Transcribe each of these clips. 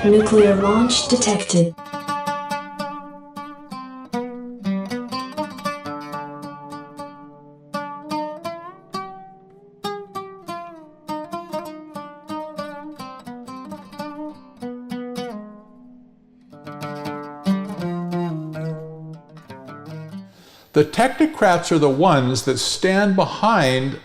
Nuclear launch detected. The technocrats are the ones that stand behind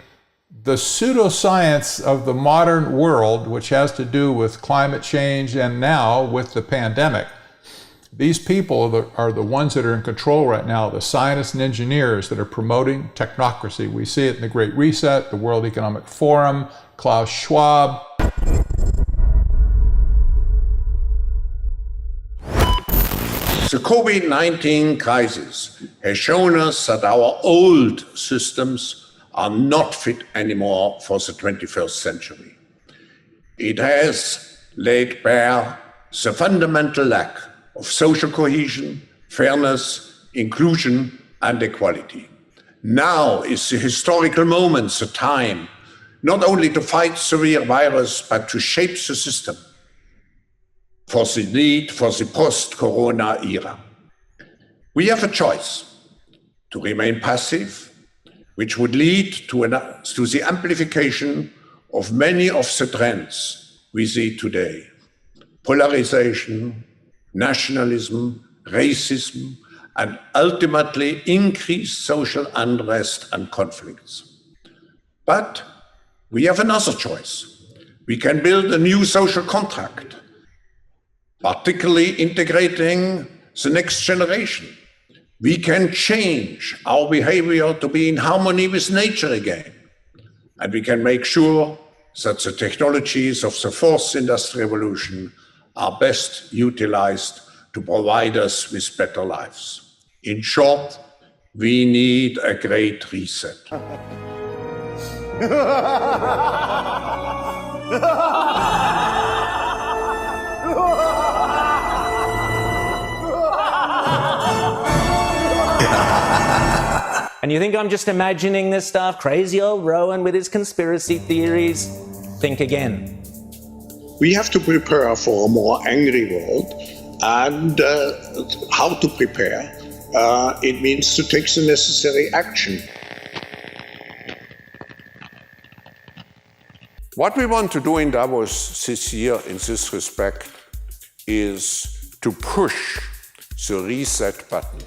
the pseudoscience of the modern world, which has to do with climate change and now with the pandemic. These people are the ones that are in control right now, the scientists and engineers that are promoting technocracy. We see it in the Great Reset, the World Economic Forum, Klaus Schwab. The COVID-19 crisis has shown us that our old systems are not fit anymore for the 21st century. It has laid bare the fundamental lack of social cohesion, fairness, inclusion, and equality. Now is the historical moment, the time, not only to fight severe virus, but to shape the system for the need for the post-corona era. We have a choice to remain passive, which would lead to the amplification of many of the trends we see today: polarization, nationalism, racism, and ultimately increased social unrest and conflicts. But we have another choice. We can build a new social contract, particularly integrating the next generation. We can change our behavior to be in harmony with nature again. And we can make sure that the technologies of the fourth industrial revolution are best utilized to provide us with better lives. In short, we need a great reset. And you think I'm just imagining this stuff? Crazy old Rowan with his conspiracy theories? Think again. We have to prepare for a more angry world, and how to prepare? It means to take the necessary action. What we want to do in Davos this year in this respect is to push the reset button.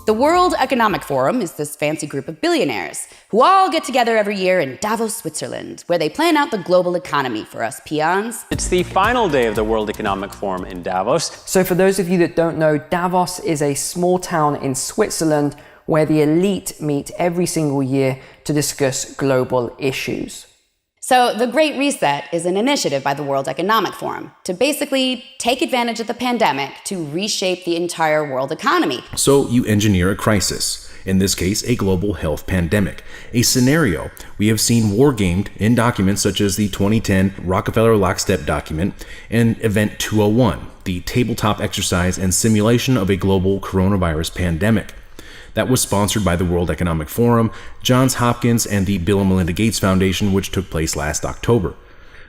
The World Economic Forum is this fancy group of billionaires who all get together every year in Davos, Switzerland, where they plan out the global economy for us peons. It's the final day of the World Economic Forum in Davos. So for those of you that don't know, Davos is a small town in Switzerland where the elite meet every single year to discuss global issues. So the Great Reset is an initiative by the World Economic Forum to basically take advantage of the pandemic to reshape the entire world economy. So you engineer a crisis, in this case a global health pandemic, a scenario we have seen war-gamed in documents such as the 2010 Rockefeller Lockstep document and Event 201, the tabletop exercise and simulation of a global coronavirus pandemic. That was sponsored by the World Economic Forum, Johns Hopkins, and the Bill and Melinda Gates Foundation, which took place last October.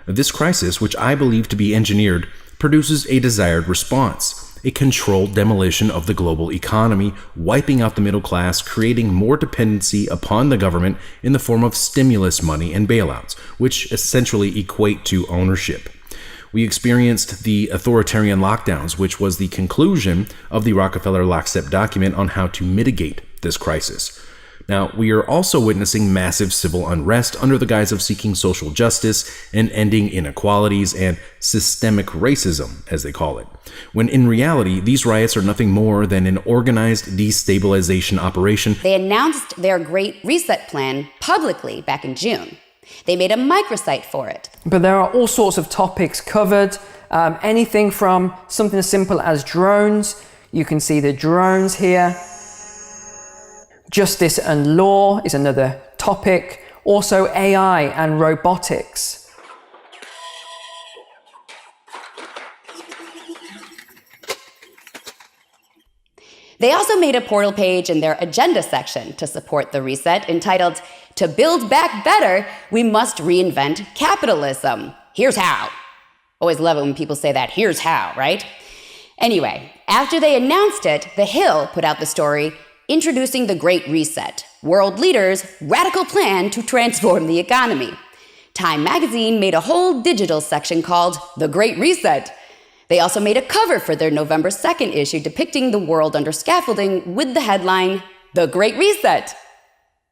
This crisis, which I believe to be engineered, produces a desired response, a controlled demolition of the global economy, wiping out the middle class, creating more dependency upon the government in the form of stimulus money and bailouts, which essentially equate to ownership. We experienced the authoritarian lockdowns, which was the conclusion of the Rockefeller Lockstep document on how to mitigate this crisis. Now, we are also witnessing massive civil unrest under the guise of seeking social justice and ending inequalities and systemic racism, as they call it, when in reality, these riots are nothing more than an organized destabilization operation. They announced their Great Reset plan publicly back in June. They made a microsite for it. But there are all sorts of topics covered, anything from something as simple as drones. You can see the drones here. Justice and law is another topic. Also AI and robotics. They also made a portal page in their agenda section to support the reset entitled, "To Build Back Better, we must reinvent capitalism. Here's how." Always love it when people say that, "here's how," right? Anyway, after they announced it, The Hill put out the story, "Introducing the Great Reset, World Leaders' Radical Plan to Transform the Economy." Time magazine made a whole digital section called The Great Reset. They also made a cover for their November 2nd issue depicting the world under scaffolding with the headline, "The Great Reset."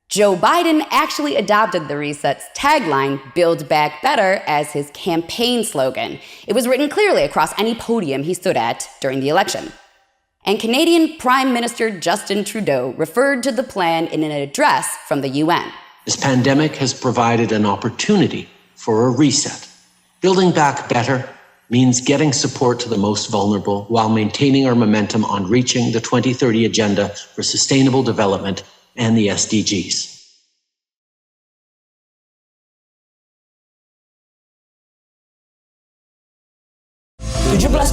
Joe Biden actually adopted the Reset's tagline, "Build Back Better," as his campaign slogan. It was written clearly across any podium he stood at during the election. And Canadian Prime Minister Justin Trudeau referred to the plan in an address from the UN. This pandemic has provided an opportunity for a reset. Building back better means getting support to the most vulnerable while maintaining our momentum on reaching the 2030 Agenda for Sustainable Development and the SDGs.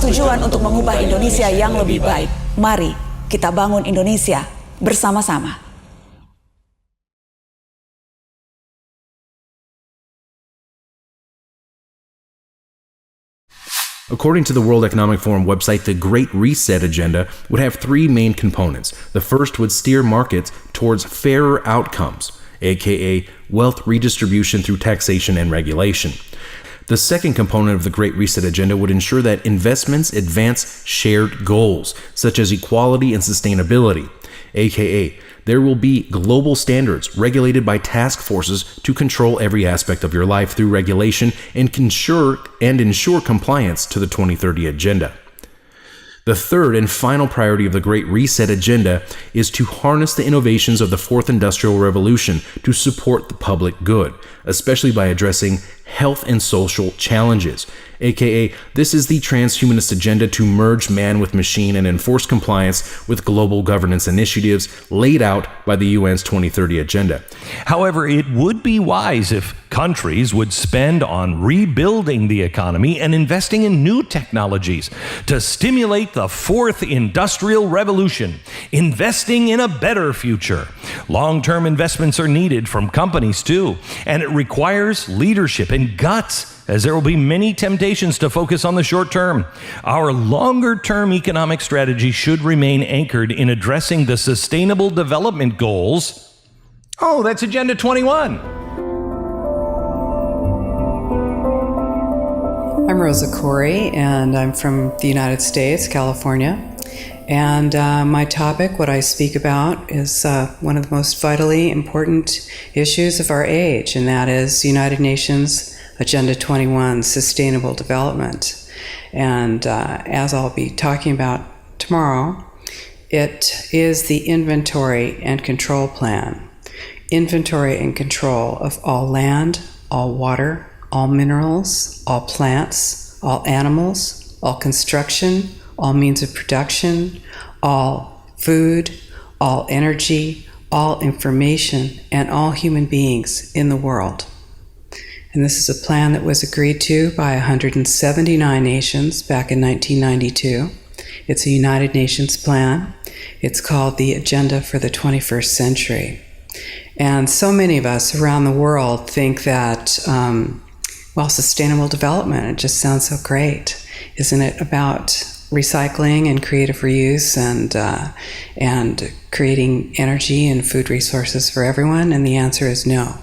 Tujuan untuk mengubah Indonesia yang lebih baik. Mari kita bangun Indonesia bersama-sama. According to the World Economic Forum website, the Great Reset agenda would have three main components. The first would steer markets towards fairer outcomes, aka wealth redistribution through taxation and regulation. The second component of the Great Reset agenda would ensure that investments advance shared goals, such as equality and sustainability, aka there will be global standards regulated by task forces to control every aspect of your life through regulation and ensure compliance to the 2030 agenda. The third and final priority of the Great Reset agenda is to harness the innovations of the Fourth Industrial Revolution to support the public good, especially by addressing health and social challenges, aka this is the transhumanist agenda to merge man with machine and enforce compliance with global governance initiatives laid out by the UN's 2030 agenda. However, it would be wise if countries would spend on rebuilding the economy and investing in new technologies to stimulate the fourth industrial revolution, investing in a better future. Long-term investments are needed from companies too, and it requires leadership and guts, as there will be many temptations to focus on the short term. Our longer-term economic strategy should remain anchored in addressing the Sustainable Development Goals. Oh, that's Agenda 21. I'm Rosa Corey, and I'm from the United States, California. And my topic, what I speak about, is one of the most vitally important issues of our age, and that is United Nations Agenda 21, Sustainable Development. And as I'll be talking about tomorrow, it is the inventory and control plan. Inventory and control of all land, all water, all minerals, all plants, all animals, all construction, all means of production, all food, all energy, all information, and all human beings in the world. And this is a plan that was agreed to by 179 nations back in 1992. It's a United Nations plan. It's called the Agenda for the 21st Century. And so many of us around the world think that, sustainable development, it just sounds so great. Isn't it about recycling and creative reuse and creating energy and food resources for everyone? And the answer is no,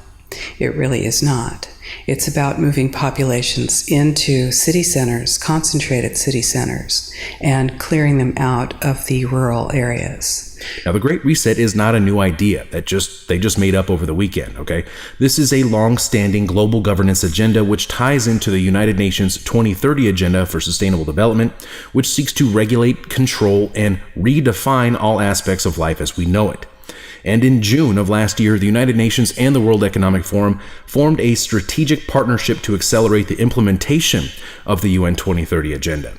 it really is not. It's about moving populations into city centers, concentrated city centers, and clearing them out of the rural areas. Now, the Great Reset is not a new idea that they just made up over the weekend, okay? This is a long-standing global governance agenda which ties into the United Nations 2030 Agenda for Sustainable Development, which seeks to regulate, control, and redefine all aspects of life as we know it. And in June of last year, the United Nations and the World Economic Forum formed a strategic partnership to accelerate the implementation of the UN 2030 Agenda.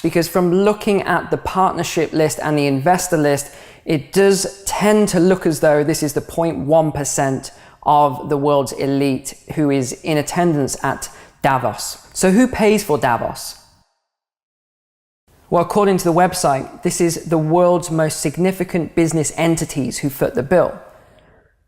Because from looking at the partnership list and the investor list, it does tend to look as though this is the 0.1% of the world's elite who is in attendance at Davos. So who pays for Davos? Well, according to the website, this is the world's most significant business entities who foot the bill.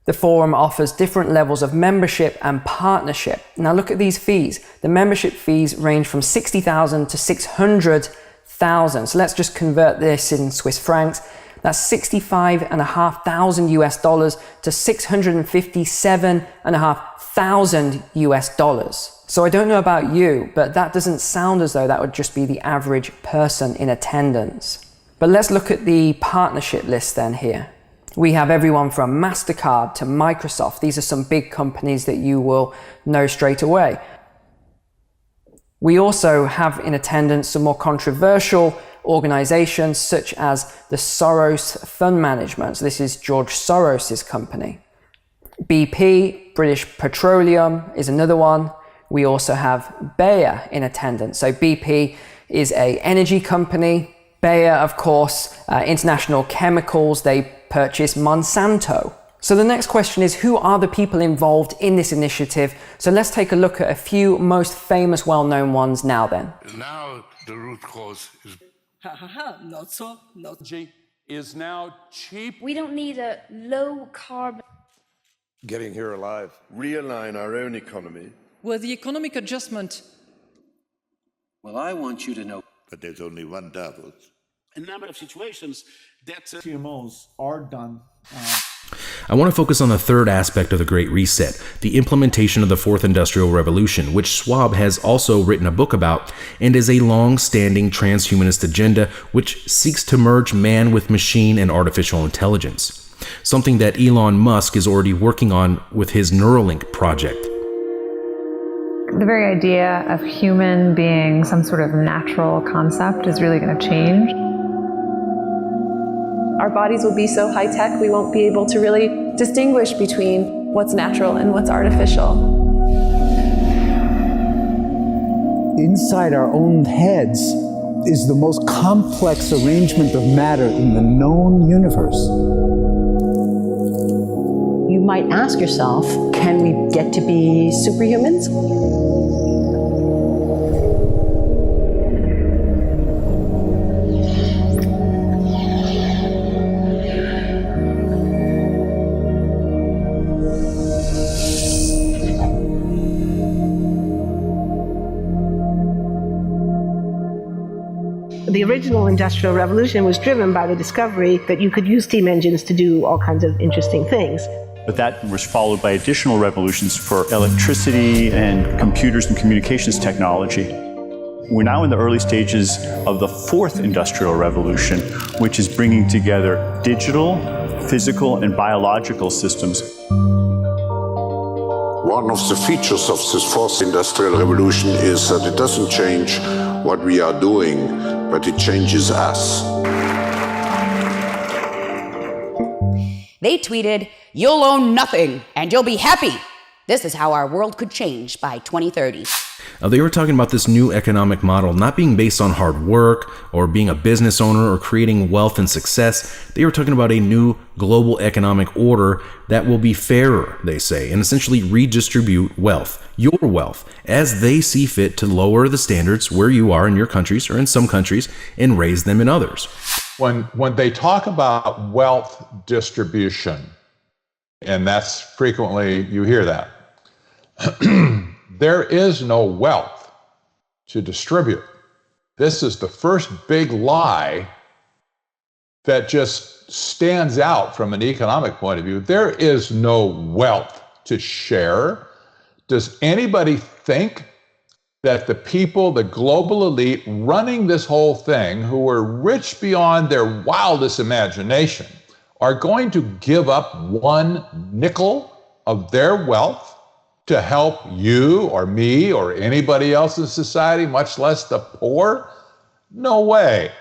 The forum offers different levels of membership and partnership. Now look at these fees. The membership fees range from 60,000 to 600,000. So let's just convert this in Swiss francs. That's 65,500 US dollars to 657,500 US dollars. So I don't know about you, but that doesn't sound as though that would just be the average person in attendance. But let's look at the partnership list then here. We have everyone from MasterCard to Microsoft. These are some big companies that you will know straight away. We also have in attendance some more controversial organizations such as the Soros Fund Management. So this is George Soros's company. BP, British Petroleum, is another one. We also have Bayer in attendance. So BP is an energy company. Bayer, of course, International Chemicals, they purchase Monsanto. So the next question is, who are the people involved in this initiative? So let's take a look at a few most famous, well-known ones now then. Now the root cause is not so. Is now cheap. We don't need a low carbon. getting here alive. Realign our own economy. Well, the economic adjustment. Well, I want you to know. But there's only one Davos. A number of situations that CMOs are done. I want to focus on the third aspect of the Great Reset, the implementation of the Fourth Industrial Revolution, which Schwab has also written a book about, and is a long-standing transhumanist agenda which seeks to merge man with machine and artificial intelligence, something that Elon Musk is already working on with his Neuralink project. The very idea of human being some sort of natural concept is really going to change. Our bodies will be so high-tech, we won't be able to really distinguish between what's natural and what's artificial. Inside our own heads is the most complex arrangement of matter in the known universe. You might ask yourself, can we get to be superhumans? The original Industrial Revolution was driven by the discovery that you could use steam engines to do all kinds of interesting things. But that was followed by additional revolutions for electricity and computers and communications technology. We're now in the early stages of the Fourth Industrial Revolution, which is bringing together digital, physical, and biological systems. One of the features of this Fourth Industrial Revolution is that it doesn't change what we are doing, but it changes us. They tweeted, "You'll own nothing and you'll be happy. This is how our world could change by 2030. They were talking about this new economic model not being based on hard work or being a business owner or creating wealth and success. They were talking about a new global economic order that will be fairer, they say, and essentially redistribute wealth, your wealth, as they see fit to lower the standards where you are in your countries or in some countries and raise them in others." When they talk about wealth distribution, and that's frequently you hear that, there is no wealth to distribute. This is the first big lie that just stands out from an economic point of view. There is no wealth to share. Does anybody think that the people, the global elite running this whole thing, who are rich beyond their wildest imagination, are going to give up one nickel of their wealth to help you or me or anybody else in society, much less the poor? No way.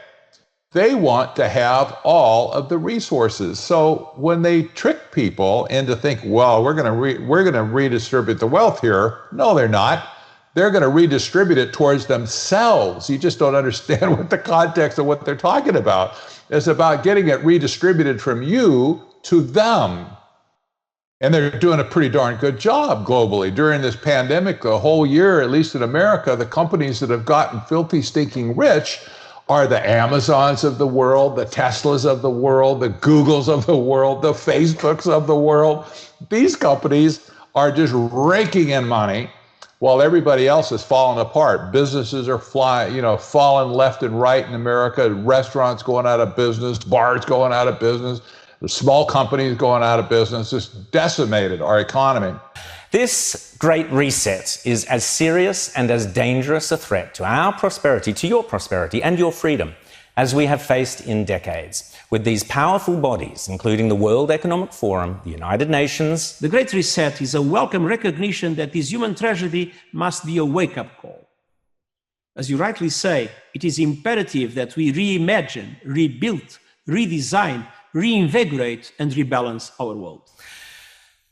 They want to have all of the resources. So when they trick people into thinking, well, we're going to redistribute the wealth here, no, they're not. They're going to redistribute it towards themselves. You just don't understand what the context of what they're talking about. It's about getting it redistributed from you to them. And they're doing a pretty darn good job globally. During this pandemic, the whole year, at least in America, the companies that have gotten filthy, stinking rich are the Amazons of the world, the Teslas of the world, the Googles of the world, the Facebooks of the world. These companies are just raking in money while everybody else is falling apart. Businesses are falling left and right in America. Restaurants going out of business, bars going out of business, the small companies going out of business. Just decimated our economy. This great reset is as serious and as dangerous a threat to our prosperity, to your prosperity and your freedom, as we have faced in decades, with these powerful bodies, including the World Economic Forum, the United Nations. The Great Reset is a welcome recognition that this human tragedy must be a wake-up call. As you rightly say, it is imperative that we reimagine, rebuild, redesign, reinvigorate, and rebalance our world.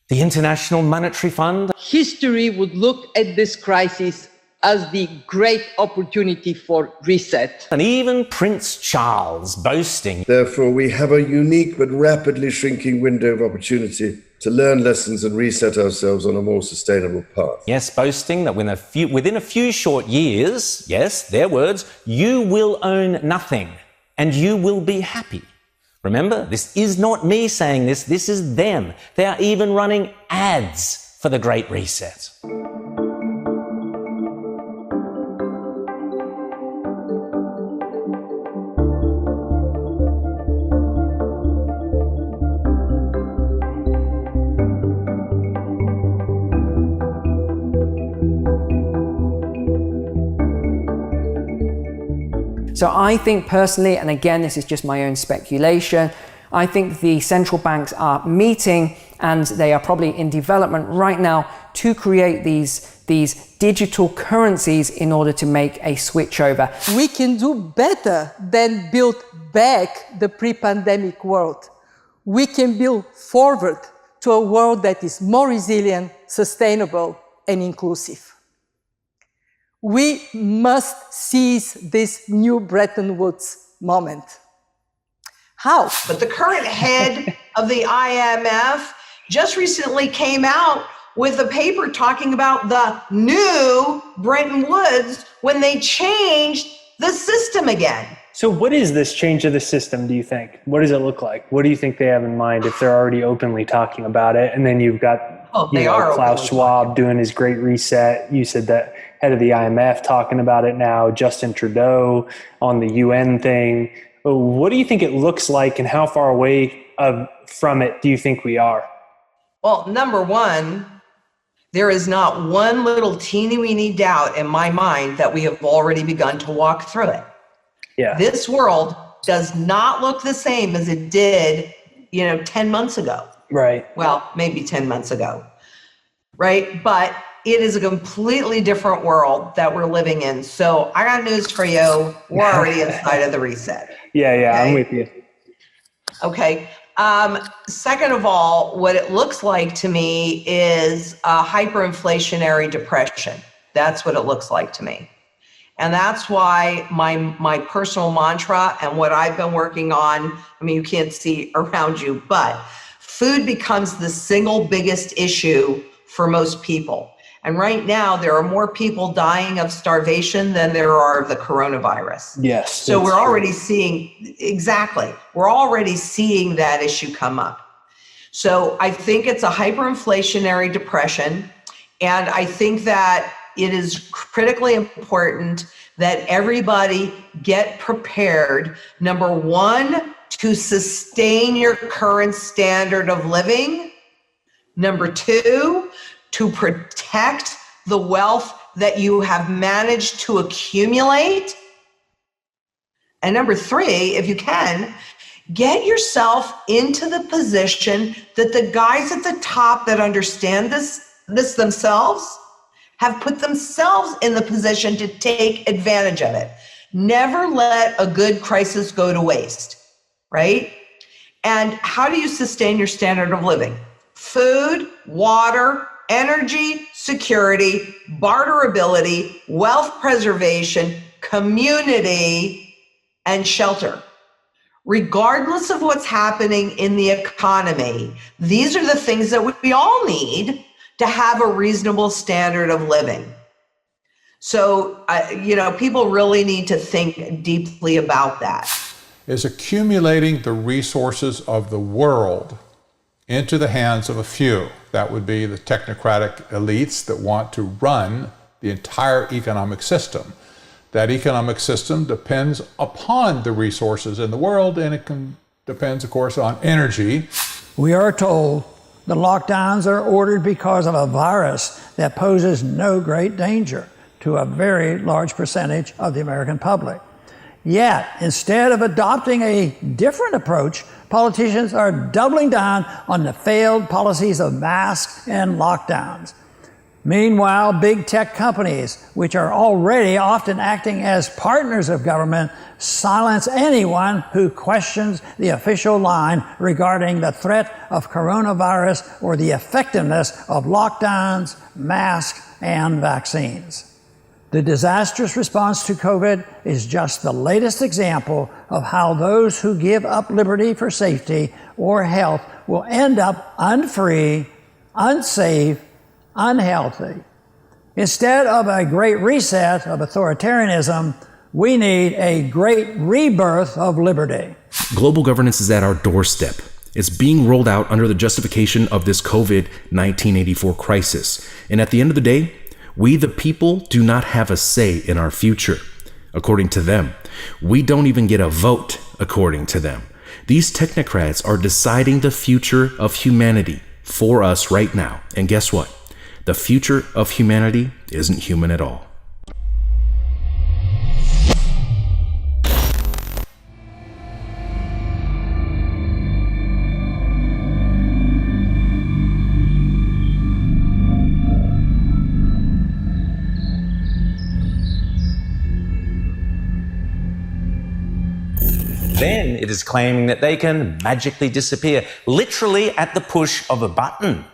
The International Monetary Fund. History would look at this crisis as the great opportunity for reset. And even Prince Charles boasting. Therefore, we have a unique but rapidly shrinking window of opportunity to learn lessons and reset ourselves on a more sustainable path. Yes, boasting that within a few short years, yes, their words, you will own nothing and you will be happy. Remember, this is not me saying this, this is them. They are even running ads for the Great Reset. So I think personally, and again, this is just my own speculation, I think the central banks are meeting and they are probably in development right now to create these digital currencies in order to make a switchover. We can do better than build back the pre-pandemic world. We can build forward to a world that is more resilient, sustainable, and inclusive. We must seize this new Bretton Woods moment. How? But the current head of the IMF just recently came out with a paper talking about the new Bretton Woods when they changed the system again. So what is this change of the system, do you think? What does it look like? What do you think they have in mind if they're already openly talking about it? And then you've got Klaus Schwab doing his great reset. You said that head of the IMF talking about it now, Justin Trudeau on the UN thing. What do you think it looks like and how far away from it do you think we are? Well, number one, there is not one little teeny-weeny doubt in my mind that we have already begun to walk through it. Yeah. This world does not look the same as it did, 10 months ago. Right. Well, maybe 10 months ago. Right? But it is a completely different world that we're living in. So I got news for you. We're already inside of the reset. Yeah, okay? I'm with you. Okay. Second of all, what it looks like to me is a hyperinflationary depression. That's what it looks like to me. And that's why my personal mantra and what I've been working on, you can't see around you, but food becomes the single biggest issue for most people. And right now, there are more people dying of starvation than there are of the coronavirus. Yes. So we're already seeing, we're already seeing that issue come up. So I think it's a hyperinflationary depression. And I think that it is critically important that everybody get prepared, number one, to sustain your current standard of living. Number two, to protect the wealth that you have managed to accumulate. And number three, if you can, get yourself into the position that the guys at the top that understand this themselves have put themselves in the position to take advantage of it. Never let a good crisis go to waste, right? And how do you sustain your standard of living? Food, water, energy, security, barterability, wealth preservation, community, and shelter. Regardless of what's happening in the economy, these are the things that we all need to have a reasonable standard of living. So, people really need to think deeply about that. Is accumulating the resources of the world into the hands of a few. That would be the technocratic elites that want to run the entire economic system. That economic system depends upon the resources in the world, and it depends, of course, on energy. We are told the lockdowns are ordered because of a virus that poses no great danger to a very large percentage of the American public. Yet, instead of adopting a different approach, politicians are doubling down on the failed policies of masks and lockdowns. Meanwhile, big tech companies, which are already often acting as partners of government, silence anyone who questions the official line regarding the threat of coronavirus or the effectiveness of lockdowns, masks, and vaccines. The disastrous response to COVID is just the latest example of how those who give up liberty for safety or health will end up unfree, unsafe, unhealthy. Instead of a great reset of authoritarianism, we need a great rebirth of liberty. Global governance is at our doorstep. It's being rolled out under the justification of this COVID-1984 crisis. And at the end of the day, we, the people, do not have a say in our future, according to them. We don't even get a vote, according to them. These technocrats are deciding the future of humanity for us right now. And guess what? The future of humanity isn't human at all. Then it is claiming that they can magically disappear, literally at the push of a button.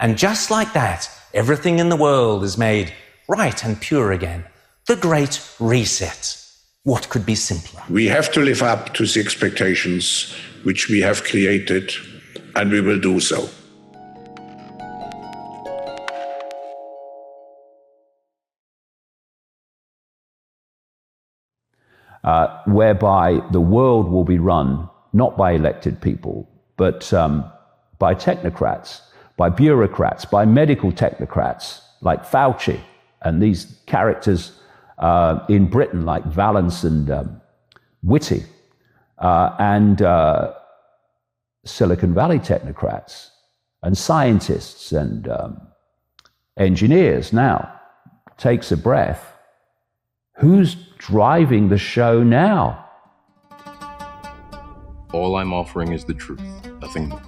And just like that, everything in the world is made right and pure again. The Great Reset. What could be simpler? We have to live up to the expectations which we have created, and we will do so. Whereby the world will be run not by elected people, but by technocrats, by bureaucrats, by medical technocrats like Fauci and these characters in Britain like Valence and Whitty and Silicon Valley technocrats and scientists and engineers. Now, takes a breath. Who's driving the show now? All I'm offering is the truth, nothing more.